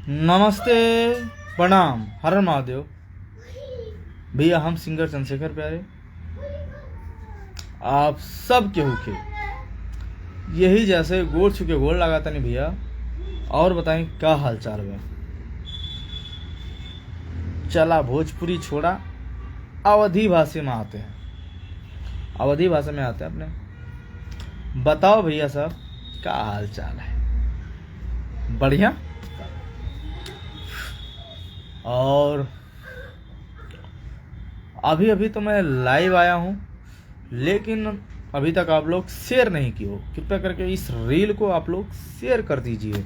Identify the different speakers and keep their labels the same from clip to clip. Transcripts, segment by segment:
Speaker 1: नमस्ते, प्रणाम, हर हर महादेव। भैया हम सिंगर चंद्रशेखर प्यारे आप सब केहू के यही जैसे गोड़ छुके गोड़ लगाता नहीं भैया। और बताएं क्या हाल चाल है। चला भोजपुरी छोड़ा, अवधी भाषा में आते हैं। अवधी भाषा में आते हैं अपने। बताओ भैया साहब क्या हाल चाल है। बढ़िया। और अभी अभी तो मैं लाइव आया हूँ, लेकिन अभी तक आप लोग शेयर नहीं किए हो। कृपया करके इस रील को आप लोग शेयर कर दीजिए।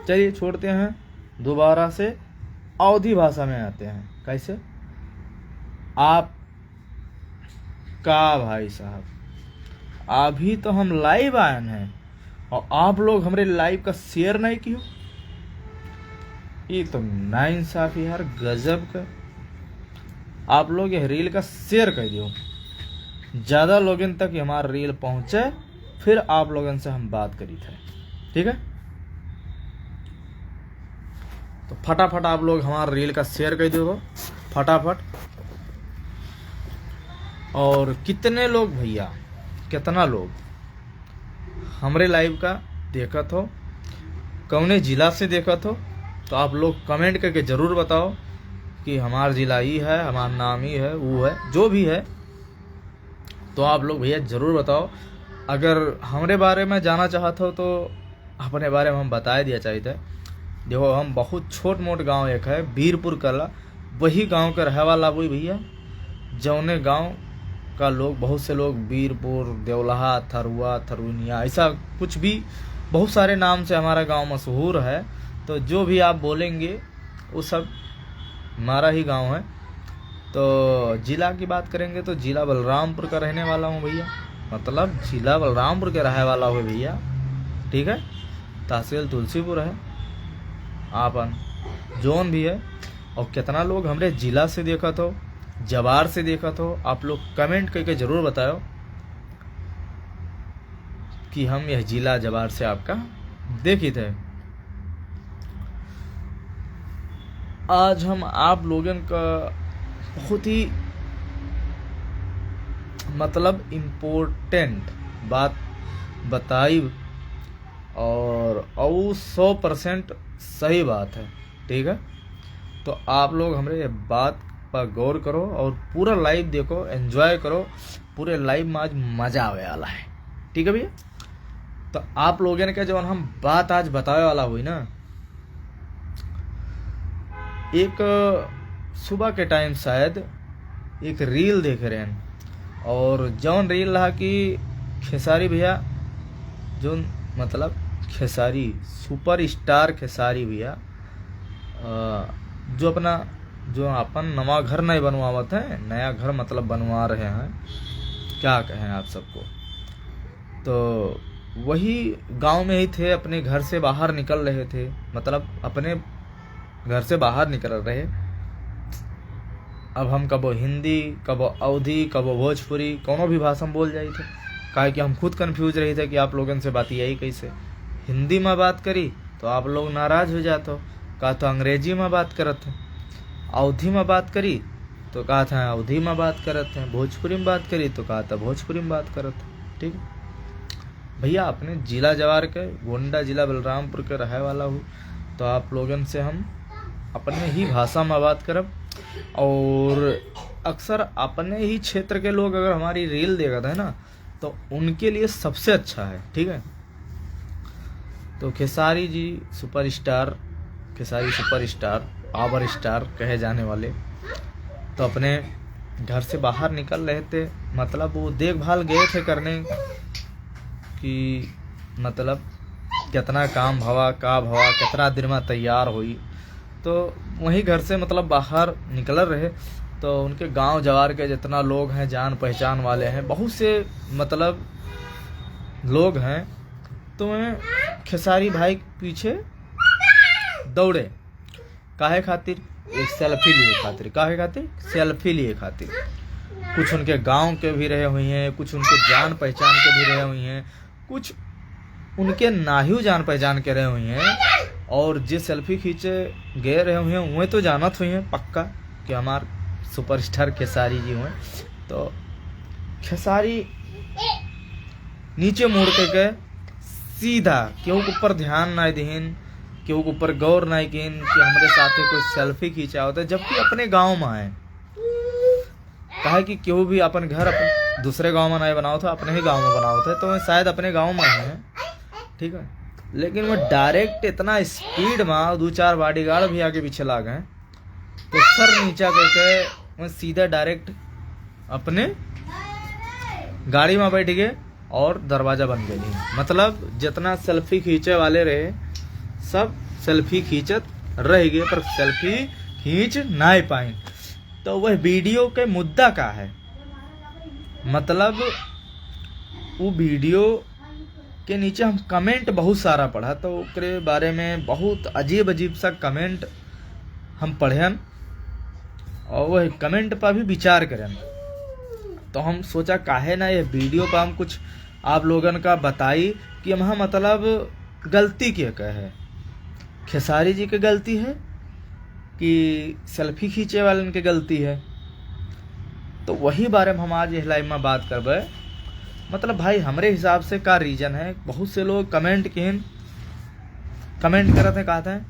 Speaker 1: चलिए छोड़ते हैं, दोबारा से अवधी भाषा में आते हैं। कैसे आप का भाई साहब, अभी तो हम लाइव आए हैं और आप लोग हमारे लाइव का शेयर नहीं किए। ये तो नाइंसाफी यार, गजब का। आप लोग ये रील का शेयर कर दियो, ज़्यादा लोगों तक हमारा रील पहुँचे, फिर आप लोगों से हम बात करी थे। ठीक है, तो फटाफट आप लोग हमारा रील का शेयर कर दो फटाफट। और कितने लोग भैया, कितना लोग हमारे लाइव का देखत हो, कौने जिला से देखत हो, तो आप लोग कमेंट करके ज़रूर बताओ कि हमारा जिला ही है, हमारा नाम ही है, वो है, जो भी है। तो आप लोग भैया ज़रूर बताओ। अगर हमारे बारे में जाना चाहते हो तो अपने बारे में हम बता दिया चाहिए। देखो, हम बहुत छोट मोट गांव एक है बीरपुर कला, वही गांव का रहे वाला वही भैया। जौने गांव का लोग, बहुत से लोग बीरपुर, देवलहा, थरुआ, थरुनिया, ऐसा कुछ भी बहुत सारे नाम से हमारा गांव मशहूर है। तो जो भी आप बोलेंगे वो सब हमारा ही गांव है। तो जिला की बात करेंगे तो जिला बलरामपुर का रहने वाला हूँ भैया, मतलब जिला बलरामपुर के रहने वाला हूँ भैया। ठीक है, तहसील तुलसीपुर है, आपन जोन भी है। और कितना लोग हमारे जिला से देखा तो, जवार से देखा तो, आप लोग कमेंट करके ज़रूर बताओ कि हम यह जिला जवार से आपका देखी थे। आज हम आप लोगों का बहुत ही मतलब इम्पोर्टेंट बात बताई, और 100% सही बात है। ठीक है, तो आप लोग हमारे बात पर गौर करो और पूरा लाइव देखो, एंजॉय करो। पूरे लाइव में आज मजा आवे वाला है। ठीक है भैया, तो आप लोगों ने क्या जब हम बात आज बतावे वाला हुई ना, एक सुबह के टाइम शायद एक रील देख रहे हैं, और जौन रील रहा कि खेसारी भैया, जो मतलब खेसारी सुपर स्टार खेसारी भैया, जो अपना जो अपन नवा घर नहीं बनवावत है, नया घर मतलब बनवा रहे हैं, क्या कहें आप सबको। तो वही गांव में ही थे, अपने घर से बाहर निकल रहे थे, मतलब अपने घर से बाहर निकल रहे। अब हम कबो हिंदी, कबो अवधी, कबो भोजपुरी, कोनो भी भाषा में बोल जाए थे, काहे कि हम खुद कंफ्यूज रहे थे कि आप लोगों से बात यही कैसे। हिंदी में बात करी तो आप लोग नाराज हो जाते हो, कहा तो अंग्रेजी में बात करत हैं। अवधी में बात करी तो कहा था अवधी में बात करत हैं, भोजपुरी में बात करी तो कहा था भोजपुरी में बात करत हैं। ठीक है भैया, अपने जिला जवार के, गोंडा जिला बलरामपुर के रहे वाला हूँ, तो आप लोगों से हम अपने ही भाषा में बात करब। और अक्सर अपने ही क्षेत्र के लोग अगर हमारी रील देखते हैं ना, तो उनके लिए सबसे अच्छा है। ठीक है, तो Khesari ji superstar, Khesari superstar, power star कहे जाने वाले, तो अपने घर से बाहर निकल रहे थे, मतलब वो देखभाल गए थे करने कि मतलब कितना काम भवा, का भवा, कितना दिन में तैयार हुई। तो वहीं घर से मतलब बाहर निकल रहे, तो उनके गांव जवार के जितना लोग हैं, जान पहचान वाले हैं, बहुत से मतलब लोग हैं, तो खेसारी भाई पीछे दौड़े। काहे खातिर? एक सेल्फी लिए खातिर। काहे खातिर? सेल्फी लिए खातिर। कुछ उनके गांव के भी रहे हुए हैं, कुछ उनके जान पहचान के भी रहे हुए हैं, कुछ उनके नाहियो जान पहचान के रहे हुए हैं, और जे सेल्फी खींचे गए रहे हुए हैं वह तो जानत हुए हैं पक्का कि हमार सुपरस्टार खेसारी जी हुए। तो खेसारी नीचे मुड़ के गए सीधा, केहू के ऊपर ध्यान ना दीन, केहू के ऊपर गौर ना किन कि हमारे साथ कोई सेल्फी खींचा होता है, जबकि अपने गांव में आए। कहा कि केहू भी अपन घर अपन दूसरे गांव में नहीं बनाओ था, अपने ही गांव में बनाओ था, तो शायद अपने गांव में आए हैं, ठीक है। लेकिन वो डायरेक्ट इतना स्पीड में 2-4 बॉडीगार्ड भी आगे पीछे ला गए, तो सर नीचा करके वो सीधा डायरेक्ट अपने गाड़ी में बैठ गए और दरवाजा बंद कर दिया। मतलब जितना सेल्फी खींचे वाले रहे सब सेल्फी खींचत रह गए, पर सेल्फी खींच नहीं पाए। तो वह वीडियो के मुद्दा का है, मतलब वो वीडियो के नीचे हम कमेंट बहुत सारा पढ़ा, तो उसके बारे में बहुत अजीब अजीब सा कमेंट हम पढ़न और वह कमेंट पर भी विचार करें। तो हम सोचा काहे ना ये वीडियो पर हम कुछ आप लोगन का बताई कि हम मतलब गलती क्या है, खेसारी जी की गलती है कि सेल्फी खींचे वाले की गलती है। तो वही बारे में हम आज इस लाइव में बात करबे। मतलब भाई हमरे हिसाब से का रीजन है, बहुत से लोग कमेंट करते हैं, कहते हैं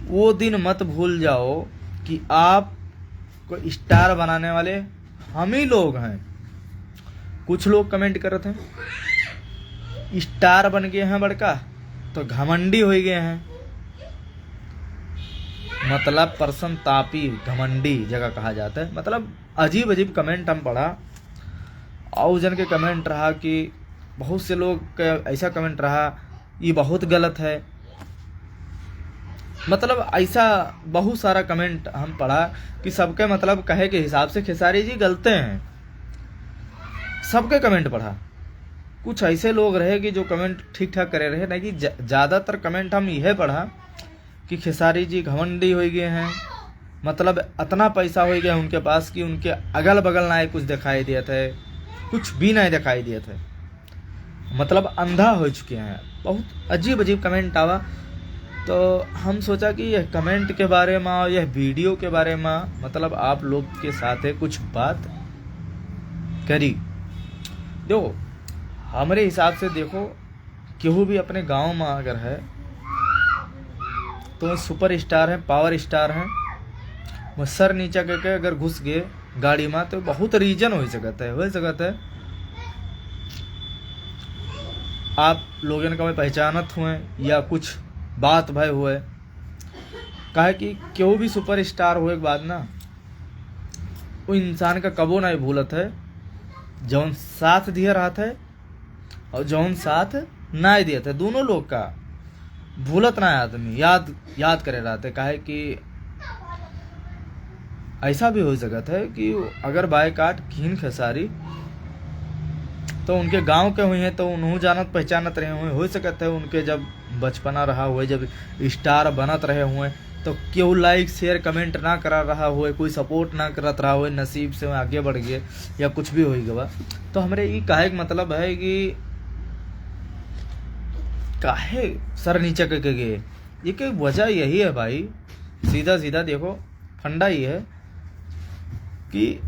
Speaker 1: वो दिन मत भूल जाओ कि आप को स्टार बनाने वाले हम ही लोग हैं। कुछ लोग कमेंट करते हैं स्टार बन गए हैं बड़का तो घमंडी हो गए हैं, मतलब पर्सन तापी घमंडी जगह कहा जाता है। मतलब अजीब अजीब कमेंट हम पढ़ा और जन के कमेंट रहा कि बहुत से लोग का ऐसा कमेंट रहा ये बहुत गलत है। मतलब ऐसा बहुत सारा कमेंट हम पढ़ा कि सबके मतलब कहे के हिसाब से खेसारी जी गलते हैं, सबके कमेंट पढ़ा। कुछ ऐसे लोग रहे कि जो कमेंट ठीक ठाक करे रहे, नहीं कि ज़्यादातर कमेंट हम यह पढ़ा कि खेसारी जी घमंडी हो गए हैं, मतलब इतना पैसा हो गया उनके पास कि उनके अगल बगल ना कुछ दिखाई दिए थे, कुछ भी नहीं दिखाई दिए थे, मतलब अंधा हो चुके हैं। बहुत अजीब अजीब कमेंट आवा। तो हम सोचा कि यह कमेंट के बारे में, यह वीडियो के बारे में मतलब आप लोग के साथ है कुछ बात करी। देखो हमारे हिसाब से देखो, केहू भी अपने गांव में अगर है तो सुपर स्टार है, पावर स्टार है, वो सर नीचा करके अगर घुस गए गाड़ी में तो बहुत रीजन हो सकता है। आप लोगन का मैं पहचानत हुए या कुछ बात भाई हुए, कहे कि क्यों भी सुपर स्टार हुए के बाद ना वो इंसान का कबो नहीं भूलत है जौन साथ दिया रहा था और जौन साथ ना दिया था, दोनों लोग का भूलत ना आदमी याद करे रहा था। कहे कि ऐसा भी हो सकता है कि अगर बाय काट खीन खेसारी तो उनके गांव के हुए हैं तो उन्होंने जानत पहचानत रहे हुए, हो सकता है उनके जब बचपना रहा हुए, जब स्टार बनत रहे हुए तो क्यों लाइक शेयर कमेंट ना करा रहा हुए, कोई सपोर्ट ना करत रहा हुए, नसीब से आगे बढ़ गए या कुछ भी हो गया। तो हमारे ये कहे का मतलब है कि काहे सर नीचे करके गए, ये की वजह यही है भाई, सीधा सीधा देखो फंडा ही है कि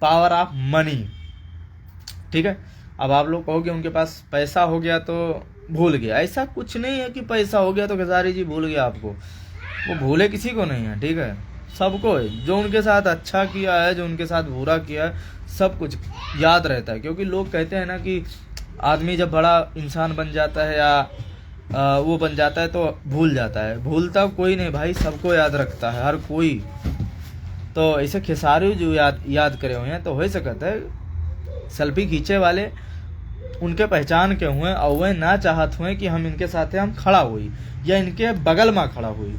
Speaker 1: पावर ऑफ मनी। ठीक है, अब आप लोग कहोगे उनके पास पैसा हो गया तो भूल गया, ऐसा कुछ नहीं है कि पैसा हो गया तो खेसारी जी भूल गया आपको, वो भूले किसी को नहीं है। ठीक है, सबको है, जो उनके साथ अच्छा किया है, जो उनके साथ बुरा किया है, सब कुछ याद रहता है। क्योंकि लोग कहते हैं ना कि आदमी जब बड़ा इंसान बन जाता है या वो बन जाता है तो भूल जाता है, भूलता कोई नहीं भाई, सबको याद रखता है हर कोई। तो ऐसे खेसारी जो याद करे हुए हैं, तो हो सकता है सेल्फी खींचे वाले उनके पहचान के हुए और वह ना चाहत हुए कि हम इनके साथ हम खड़ा हुई या इनके बगल में खड़ा हुई।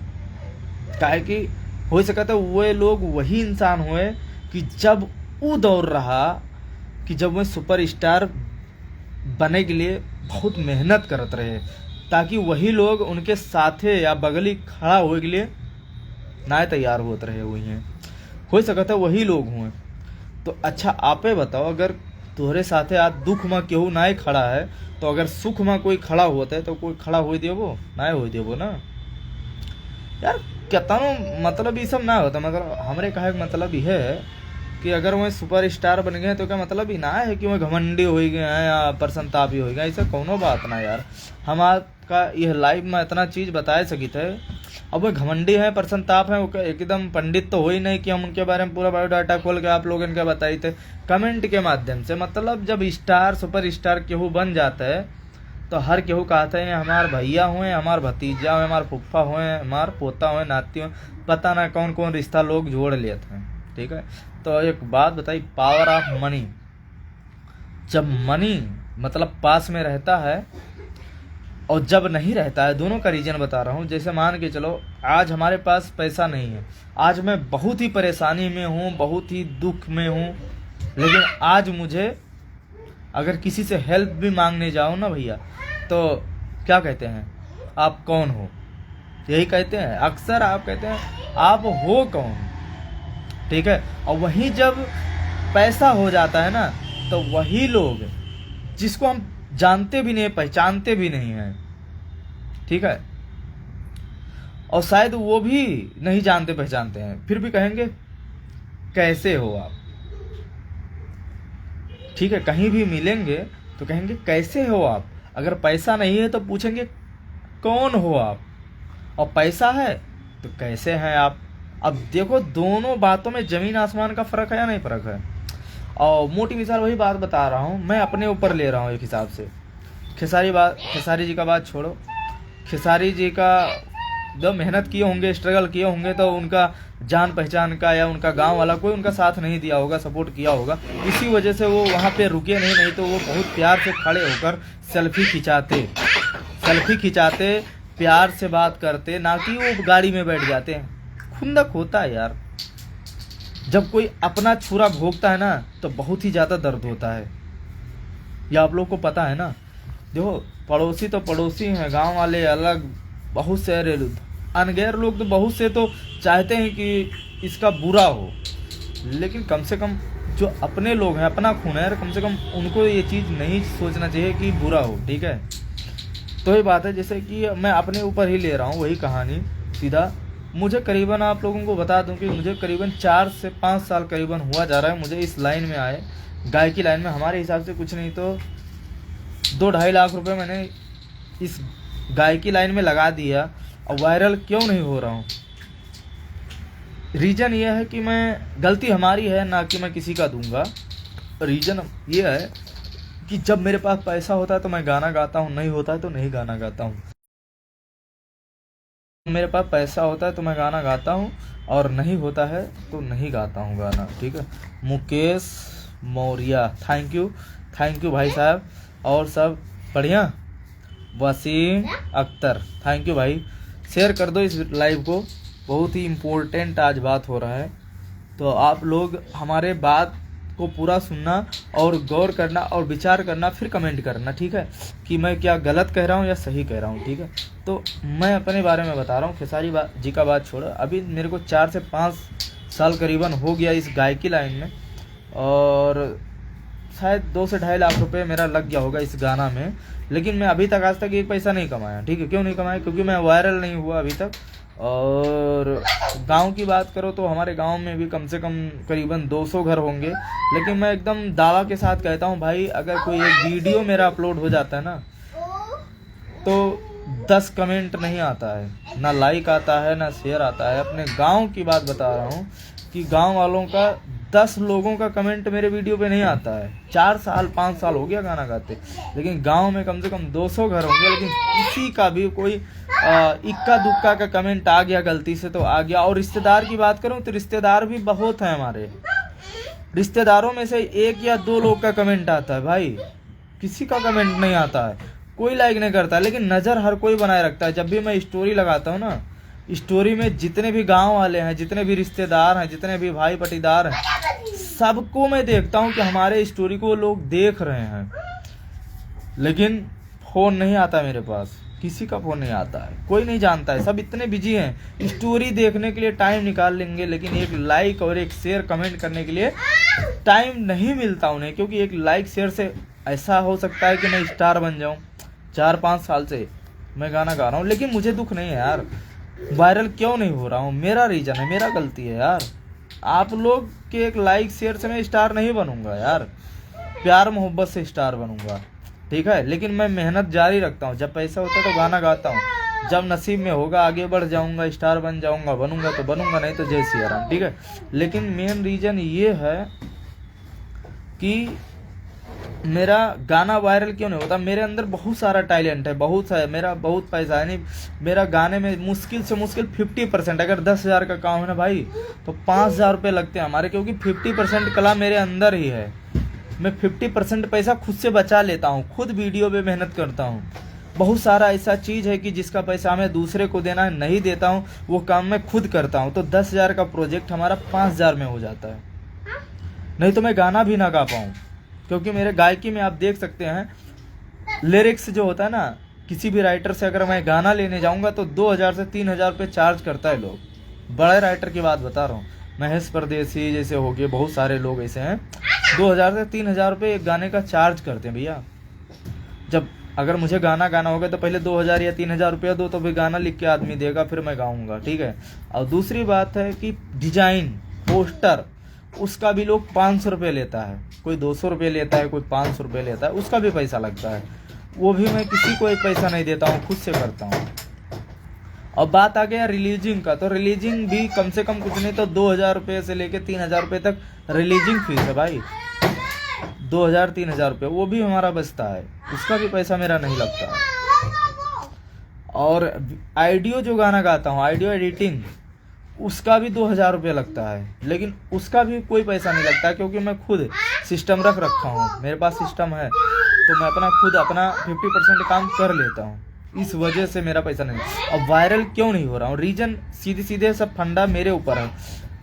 Speaker 1: काहे कि हो सकता है वो लोग वही इंसान हुए कि जब वो दौड़ रहा कि जब वह सुपर स्टार बनने के लिए बहुत मेहनत करते रहे, ताकि वही लोग उनके साथे या बगली खड़ा होने के लिए ना तैयार होते रहे हुए हैं, हो सकता है वही लोग हुए। तो अच्छा आपे बताओ, अगर तोहरे साथे आज दुख में केहू ना खड़ा है, तो अगर सुख में कोई खड़ा होता है तो कोई खड़ा हो देवो ना, हो देवो ना यार। कितना मतलब ये सब ना होता, मतलब हमरे कहे का मतलब यह है कि अगर वह सुपर स्टार बन गए तो क्या मतलब ही ना है कि वह घमंडी हो गए हैं या प्रसन्नतापी हो गए, ऐसा कोनो बात ना यार। हम का यह लाइव में इतना चीज़ बताए सकी थे। अब वो घमंडी है, प्रसन्नताप है, वो एकदम पंडित तो हो ही नहीं कि हम उनके बारे में पूरा बायोडाटा खोल के आप लोग इनके बताई थे कमेंट के माध्यम से। मतलब जब स्टार सुपर स्टार केहू बन जाता है तो हर केहू कहते हैं हमार भैया हुए, हमार भतीजा हुए, हमार फुफ्फा हुए, हमार पोता हुए, नाती हुए, पता ना कौन कौन रिश्ता लोग जोड़ लेते हैं। ठीक है, तो एक बात बताई, पावर ऑफ मनी। जब मनी मतलब पास में रहता है और जब नहीं रहता है, दोनों का रीजन बता रहा हूँ। जैसे मान के चलो आज हमारे पास पैसा नहीं है, आज मैं बहुत ही परेशानी में हूँ, बहुत ही दुख में हूँ, लेकिन आज मुझे अगर किसी से हेल्प भी मांगने जाओ ना भैया, तो क्या कहते हैं, आप कौन हो, यही कहते हैं अक्सर। आप कहते हैं आप हो कौन। ठीक है, और वहीं जब पैसा हो जाता है ना, तो वही लोग जिसको हम जानते भी नहीं, पहचानते भी नहीं हैं, ठीक है, और शायद वो भी नहीं जानते पहचानते हैं, फिर भी कहेंगे कैसे हो आप। ठीक है, कहीं भी मिलेंगे तो कहेंगे कैसे हो आप। अगर पैसा नहीं है तो पूछेंगे कौन हो आप, और पैसा है तो कैसे हैं आप। अब देखो दोनों बातों में जमीन आसमान का फर्क है या नहीं फर्क है। और मोटी मिसाल वही बात बता रहा हूँ, मैं अपने ऊपर ले रहा हूँ एक हिसाब से। खेसारी जी का बात छोड़ो, खेसारी जी का जो मेहनत किए होंगे, स्ट्रगल किए होंगे, तो उनका जान पहचान का या उनका गांव वाला कोई उनका साथ नहीं दिया होगा, सपोर्ट किया होगा, इसी वजह से वो वहाँ पे रुके नहीं तो वो बहुत प्यार से खड़े होकर सेल्फी खिंचाते, प्यार से बात करते, ना कि वो गाड़ी में बैठ जाते हैं। खुंदक होता है यार, जब कोई अपना छुरा भोगता है ना तो बहुत ही ज़्यादा दर्द होता है, यह आप लोग को पता है ना। देखो पड़ोसी तो पड़ोसी हैं, गांव वाले अलग, बहुत से अनगैर लोग तो बहुत से तो चाहते हैं कि इसका बुरा हो, लेकिन कम से कम जो अपने लोग हैं, अपना खून है, कम से कम उनको ये चीज़ नहीं सोचना चाहिए कि बुरा हो। ठीक है, तो ये बात है, जैसे कि मैं अपने ऊपर ही ले रहा हूँ वही कहानी सीधा। मुझे करीबन आप लोगों को बता दूं कि मुझे करीबन 4 से 5 साल करीबन हुआ जा रहा है मुझे इस लाइन में आए, गायकी लाइन में। हमारे हिसाब से कुछ नहीं तो 2-2.5 लाख रुपए मैंने इस गायकी लाइन में लगा दिया, और वायरल क्यों नहीं हो रहा हूँ। रीज़न ये है कि मैं, गलती हमारी है ना कि मैं किसी का दूंगा। रीज़न ये है कि जब मेरे पास पैसा होता है तो मैं गाना गाता हूँ, नहीं होता है तो नहीं गाना गाता हूँ। मेरे पास पैसा होता है तो मैं गाना गाता हूँ, और नहीं होता है तो नहीं गाता हूँ गाना। ठीक है, मुकेश मौर्य, थैंक यू भाई साहब। और सब बढ़िया, वसीम अख्तर, थैंक यू भाई। शेयर कर दो इस लाइव को, बहुत ही इम्पोर्टेंट आज बात हो रहा है, तो आप लोग हमारे बात को पूरा सुनना और गौर करना और विचार करना, फिर कमेंट करना। ठीक है, कि मैं क्या गलत कह रहा हूँ या सही कह रहा हूँ। ठीक है, तो मैं अपने बारे में बता रहा हूँ, खेसारी जी का बात छोड़ो। अभी मेरे को 4 से 5 साल करीबन हो गया इस गायकी लाइन में, और शायद 2 से 2.5 लाख रुपए मेरा लग गया होगा इस गाना में, लेकिन मैं अभी तक आज तक एक पैसा नहीं कमाया। ठीक है, क्यों नहीं कमाया, क्योंकि मैं वायरल नहीं हुआ अभी तक। और गांव की बात करो तो हमारे गांव में भी कम से कम करीबन 200 घर होंगे, लेकिन मैं एकदम दावा के साथ कहता हूं भाई, अगर कोई एक वीडियो मेरा अपलोड हो जाता है ना, तो 10 कमेंट नहीं आता है, ना लाइक आता है, ना शेयर आता है। अपने गांव की बात बता रहा हूं कि गांव वालों का 10 लोगों का कमेंट मेरे वीडियो पे नहीं आता है। 4 साल 5 साल हो गया गाना गाते, लेकिन गांव में कम से कम 200 घर होंगे, लेकिन किसी का भी कोई इक्का दुक्का का कमेंट आ गया गलती से तो आ गया। और रिश्तेदार की बात करूं तो रिश्तेदार भी बहुत हैं हमारे, रिश्तेदारों में से 1 या 2 लोग का कमेंट आता है भाई, किसी का कमेंट नहीं आता है, कोई लाइक नहीं करता, लेकिन नज़र हर कोई बनाए रखता है। जब भी मैं स्टोरी लगाता हूँ ना, स्टोरी में जितने भी गांव वाले हैं, जितने भी रिश्तेदार हैं, जितने भी भाई पटीदार हैं, सबको मैं देखता हूं कि हमारे स्टोरी को लोग देख रहे हैं, लेकिन फ़ोन नहीं आता मेरे पास। किसी का फ़ोन नहीं आता है, कोई नहीं जानता है, सब इतने बिजी हैं, स्टोरी देखने के लिए टाइम निकाल लेंगे लेकिन एक लाइक और एक शेयर कमेंट करने के लिए टाइम नहीं मिलता उन्हें। क्योंकि एक लाइक शेयर से ऐसा हो सकता है कि मैं स्टार बन जाऊं। 4-5 साल से मैं गाना गा रहा हूं लेकिन मुझे दुख नहीं है यार, वायरल क्यों नहीं हो रहा हूं, मेरा रीजन है, मेरा गलती है यार। आप लोग के एक लाइक शेयर से मैं स्टार नहीं बनूंगा यार, प्यार मोहब्बत से स्टार बनूंगा, ठीक है। लेकिन मैं मेहनत जारी रखता हूँ, जब पैसा होता है तो गाना गाता हूँ, जब नसीब में होगा आगे बढ़ जाऊंगा, स्टार बन जाऊंगा, बनूंगा तो बनूंगा, नहीं तो जय सिया राम, ठीक है। लेकिन मेन रीजन ये है कि मेरा गाना वायरल क्यों नहीं होता। मेरे अंदर बहुत सारा टैलेंट है, बहुत सा है, मेरा बहुत पैसा है, नहीं मेरा गाने में मुश्किल से मुश्किल 50%, अगर 10,000 का काम है ना भाई तो 5,000 रुपये लगते हैं हमारे, क्योंकि 50% कला मेरे अंदर ही है। मैं 50% पैसा खुद से बचा लेता हूँ, खुद वीडियो पे मेहनत करता हूँ। बहुत सारा ऐसा चीज़ है कि जिसका पैसा मैं दूसरे को देना नहीं देता हूँ, वो काम मैं खुद करता हूँ। तो 10,000 का प्रोजेक्ट हमारा 5,000 में हो जाता है, नहीं तो मैं गाना भी ना गा पाऊँ। क्योंकि मेरे गायकी में आप देख सकते हैं लिरिक्स जो होता है ना, किसी भी राइटर से अगर मैं गाना लेने जाऊँगा तो 2,000 से 3,000 रुपये चार्ज करता है लोग। बड़े राइटर की बात बता रहा हूँ, महेश परदेसी जैसे हो गए, बहुत सारे लोग ऐसे हैं 2,000 से 3,000 रुपये एक गाने का चार्ज करते हैं भैया। जब अगर मुझे गाना गाना होगा तो पहले 2,000 या 3,000 रुपया दो, तो फिर गाना लिख के आदमी देगा, फिर मैं गाऊंगा, ठीक है। और दूसरी बात है कि डिजाइन पोस्टर, उसका भी लोग 500 रुपये लेता है, कोई 200 रुपये लेता है, कोई 500 रुपये लेता है, उसका भी पैसा लगता है। वो भी मैं किसी को एक पैसा नहीं देता हूँ, खुद से करता हूँ। और बात आ गया रिलीजिंग का, तो रिलीजिंग भी कम से कम कुछ नहीं तो 2,000 रुपये से लेके 3,000 रुपये तक रिलीजिंग फीस है भाई। 2,000-3,000 रुपये वो भी हमारा बचता है, उसका भी पैसा मेरा नहीं लगता है। और ऑडियो जो गाना गाता हूँ, ऑडियो एडिटिंग, उसका भी 2,000 रुपये लगता है, लेकिन उसका भी कोई पैसा नहीं लगता क्योंकि मैं खुद सिस्टम रख रखा हूँ, मेरे पास सिस्टम है, तो मैं अपना खुद अपना 50% काम कर लेता हूँ, इस वजह से मेरा पैसा नहीं। अब वायरल क्यों नहीं हो रहा हूँ, रीजन सीधे सीधे सब फंडा मेरे ऊपर है,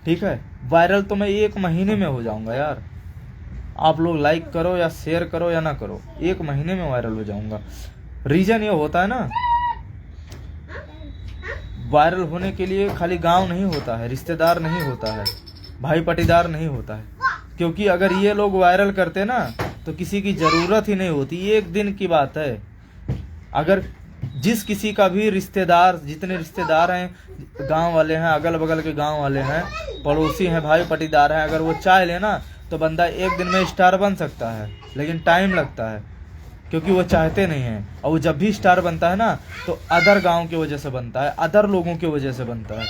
Speaker 1: ठीक है। वायरल तो मैं 1 महीने में हो जाऊंगा यार, आप लोग लाइक करो या शेयर करो या ना करो, 1 महीने में वायरल हो जाऊंगा। रीजन ये होता है ना, वायरल होने के लिए खाली गांव नहीं होता है, रिश्तेदार नहीं होता है, भाई पटीदार नहीं होता है। क्योंकि अगर ये लोग वायरल करते ना तो किसी की ज़रूरत ही नहीं होती, ये एक दिन की बात है। अगर जिस किसी का भी रिश्तेदार, जितने रिश्तेदार हैं, गांव वाले हैं, अगल बगल के गांव वाले हैं, पड़ोसी हैं, भाई पटीदार हैं, अगर वो चाह ले ना तो बंदा एक दिन में स्टार बन सकता है, लेकिन टाइम लगता है क्योंकि वो चाहते नहीं हैं। और वो जब भी स्टार बनता है ना तो अदर गांव की वजह से बनता है, अदर लोगों की वजह से बनता है,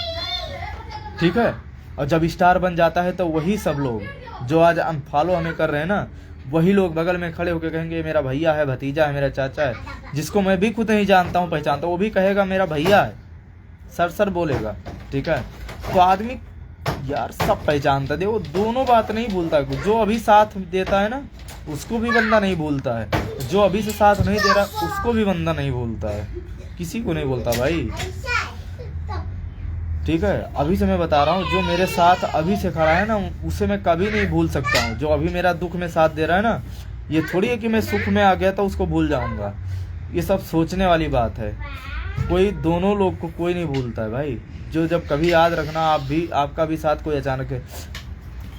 Speaker 1: ठीक है। और जब स्टार बन जाता है तो वही सब लोग जो आज अनफॉलो हमें कर रहे हैं ना, वही लोग बगल में खड़े होकर कहेंगे मेरा भैया है, भतीजा है, मेरा चाचा है, जिसको मैं भी खुद नहीं जानता हूँ, पहचानता हूँ, वो भी कहेगा मेरा भैया है, सर बोलेगा, ठीक है। तो आदमी यार सब पहचानता है, वो दोनों बात नहीं भूलता है। जो अभी साथ देता है ना उसको भी बंदा नहीं भूलता है, जो अभी से साथ नहीं दे रहा उसको भी बंदा नहीं भूलता है, किसी को नहीं बोलता भाई, ठीक है। अभी से मैं बता रहा हूँ, जो मेरे साथ अभी से खड़ा है ना उसे मैं कभी नहीं भूल सकता हूँ। जो अभी मेरा दुख में साथ दे रहा है ना, ये थोड़ी है कि मैं सुख में आ गया तो उसको भूल जाऊंगा, ये सब सोचने वाली बात है। कोई दोनों लोग को कोई नहीं भूलता है भाई। जो जब कभी याद रखना, आप भी, आपका भी साथ कोई अचानक है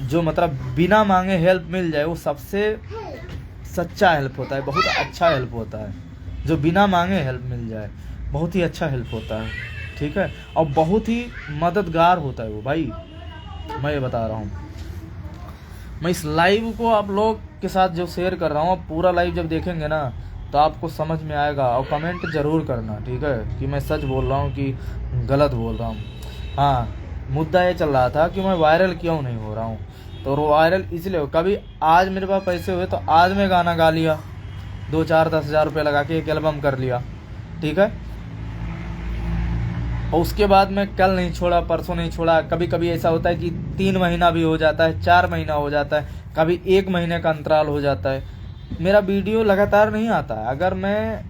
Speaker 1: जो मतलब बिना मांगे हेल्प मिल जाए, वो सबसे सच्चा हेल्प होता है, बहुत अच्छा हेल्प होता है। जो बिना मांगे हेल्प मिल जाए बहुत ही अच्छा हेल्प होता है, ठीक है। और बहुत ही मददगार होता है वो भाई, मैं ये बता रहा हूँ। मैं इस लाइव को आप लोग के साथ जो शेयर कर रहा हूँ, आप पूरा लाइव जब देखेंगे ना तो आपको समझ में आएगा। और कमेंट जरूर करना, ठीक है, कि मैं सच बोल रहा हूँ कि गलत बोल रहा हूँ। हाँ, मुद्दा ये चल रहा था कि मैं वायरल क्यों नहीं हो रहा हूँ, तो वायरल इसलिए हो, कभी आज मेरे पास पैसे हुए तो आज मैं गाना गा लिया, 2-4-10,000 रुपये लगा के एक एल्बम कर लिया, ठीक है। और उसके बाद मैं कल नहीं छोड़ा, परसों नहीं छोड़ा। कभी कभी ऐसा होता है कि 3 महीना भी हो जाता है, 4 महीना हो जाता है, कभी 1 महीने का अंतराल हो जाता है। मेरा वीडियो लगातार नहीं आता है। अगर मैं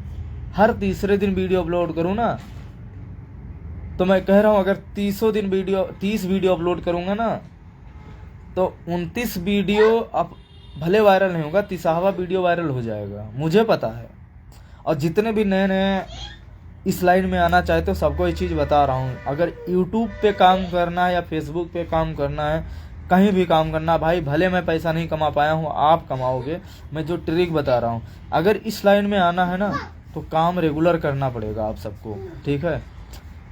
Speaker 1: हर तीसरे दिन वीडियो अपलोड करूँ ना, तो मैं कह रहा हूँ अगर 30 वीडियो अपलोड करूँगा ना तो 29 वीडियो अब भले वायरल नहीं होगा, 30वां वीडियो वायरल हो जाएगा, मुझे पता है। और जितने भी नए नए इस लाइन में आना चाहते हो, सबको ये चीज़ बता रहा हूँ। अगर यूट्यूब पे काम करना है या फेसबुक पे काम करना है, कहीं भी काम करना भाई, भले मैं पैसा नहीं कमा पाया हूँ, आप कमाओगे। मैं जो ट्रिक बता रहा हूँ, अगर इस लाइन में आना है ना तो काम रेगुलर करना पड़ेगा आप सबको, ठीक है।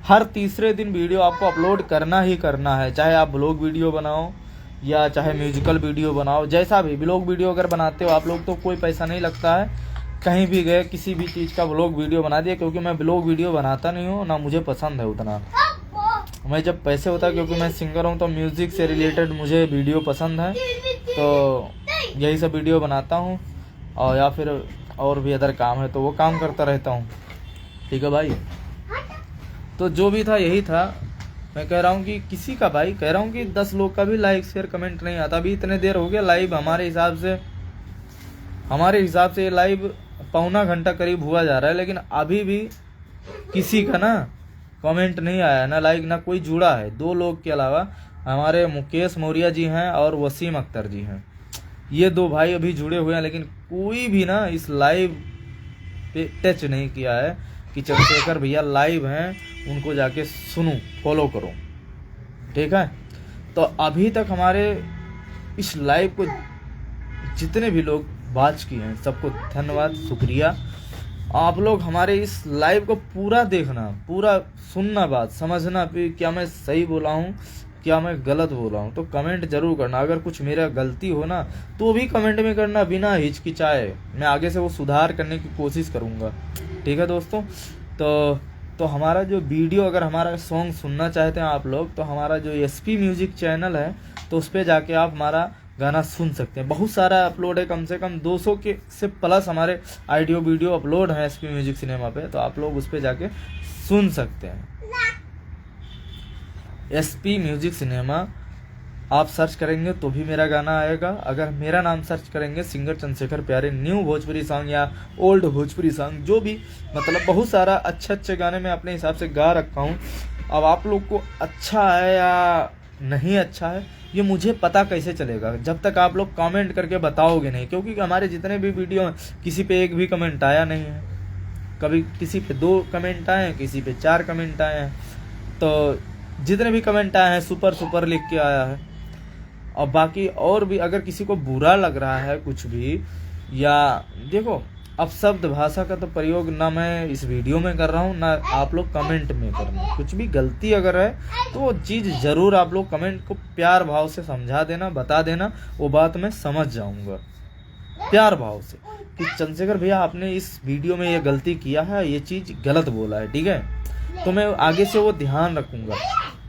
Speaker 1: हर तीसरे दिन वीडियो आपको अपलोड करना ही करना है, चाहे आप ब्लॉग वीडियो बनाओ या चाहे म्यूजिकल वीडियो बनाओ, जैसा भी। ब्लॉग वीडियो अगर बनाते हो आप लोग तो कोई पैसा नहीं लगता है, कहीं भी गए किसी भी चीज़ का ब्लॉग वीडियो बना दिया, क्योंकि मैं ब्लॉग वीडियो बनाता नहीं हूँ ना, मुझे पसंद है उतना। मैं जब पैसे होता है, क्योंकि मैं सिंगर हूँ तो म्यूज़िक से रिलेटेड मुझे वीडियो पसंद है, तो यही सब वीडियो बनाता हूँ, और या फिर और भी अदर काम है तो वो काम करता रहता हूँ, ठीक है भाई। तो जो भी था यही था। मैं कह रहा हूँ कि किसी का भाई कह रहा हूँ कि 10 लोग का भी लाइक शेयर कमेंट नहीं आता। अभी इतने देर हो गया लाइव, हमारे हिसाब से ये लाइव पौना घंटा करीब हुआ जा रहा है, लेकिन अभी भी किसी का ना कमेंट नहीं आया, ना लाइक, ना कोई जुड़ा है। 2 लोग के अलावा हमारे मुकेश मौर्य जी हैं और वसीम अख्तर जी हैं, ये 2 भाई अभी जुड़े हुए हैं, लेकिन कोई भी ना इस लाइव पे टच नहीं किया है कि चंद्रशेखर भैया लाइव हैं, उनको जाके सुनो, फॉलो करो, ठीक है। तो अभी तक हमारे इस लाइव को जितने भी लोग वॉच किए हैं सबको धन्यवाद, शुक्रिया। आप लोग हमारे इस लाइव को पूरा देखना, पूरा सुनना, बात समझना, फिर क्या मैं सही बोला हूँ क्या मैं गलत बोला हूँ, तो कमेंट जरूर करना। अगर कुछ मेरा गलती हो ना तो भी कमेंट में करना, बिना हिचकिचाए। मैं आगे से वो सुधार करने की कोशिश करूँगा, ठीक है दोस्तों। तो हमारा जो वीडियो, अगर हमारा सॉन्ग सुनना चाहते हैं आप लोग, तो हमारा जो एसपी म्यूजिक चैनल है तो उस पर जाके आप हमारा गाना सुन सकते हैं। बहुत सारा अपलोड है, कम से कम 200 के से प्लस हमारे ऑडियो वीडियो अपलोड है एसपी म्यूजिक सिनेमा पे, तो आप लोग उस पर जाके सुन सकते हैं। एसपी म्यूजिक सिनेमा आप सर्च करेंगे तो भी मेरा गाना आएगा। अगर मेरा नाम सर्च करेंगे सिंगर चंद्रशेखर प्यारे, न्यू भोजपुरी सॉन्ग या ओल्ड भोजपुरी सॉन्ग, जो भी, मतलब बहुत सारा अच्छे गाने मैं अपने हिसाब से गा रखा हूँ। अब आप लोग को अच्छा है या नहीं अच्छा है ये मुझे पता कैसे चलेगा जब तक आप लोग कमेंट करके बताओगे नहीं, क्योंकि हमारे जितने भी वीडियो हैं किसी पे एक भी कमेंट आया नहीं है। कभी किसी पे 2 कमेंट आए हैं, किसी पे 4 कमेंट आए हैं, तो जितने भी कमेंट आए हैं सुपर लिख के आया है। और बाकी और भी अगर किसी को बुरा लग रहा है कुछ भी, या देखो अब शब्द भाषा का तो प्रयोग ना मैं इस वीडियो में कर रहा हूँ ना आप लोग कमेंट में करना। कुछ भी गलती अगर है तो वो चीज़ ज़रूर आप लोग कमेंट को प्यार भाव से समझा देना, बता देना, वो बात मैं समझ जाऊँगा प्यार भाव से कि चंद्रशेखर भैया आपने इस वीडियो में ये गलती किया है, ये चीज़ गलत बोला है, ठीक है। तो मैं आगे से वो ध्यान रखूँगा।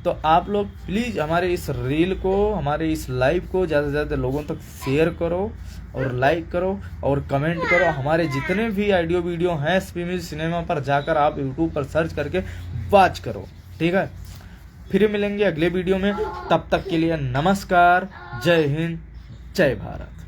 Speaker 1: तो आप लोग प्लीज़ हमारे इस रील को, हमारे इस लाइव को ज़्यादा से ज़्यादा लोगों तक शेयर करो और लाइक करो और कमेंट करो। हमारे जितने भी ऑडियो वीडियो हैं एसपी म्यूजिक सिनेमा पर जाकर आप यूट्यूब पर सर्च करके वॉच करो, ठीक है। फिर मिलेंगे अगले वीडियो में, तब तक के लिए नमस्कार, जय हिंद, जय भारत।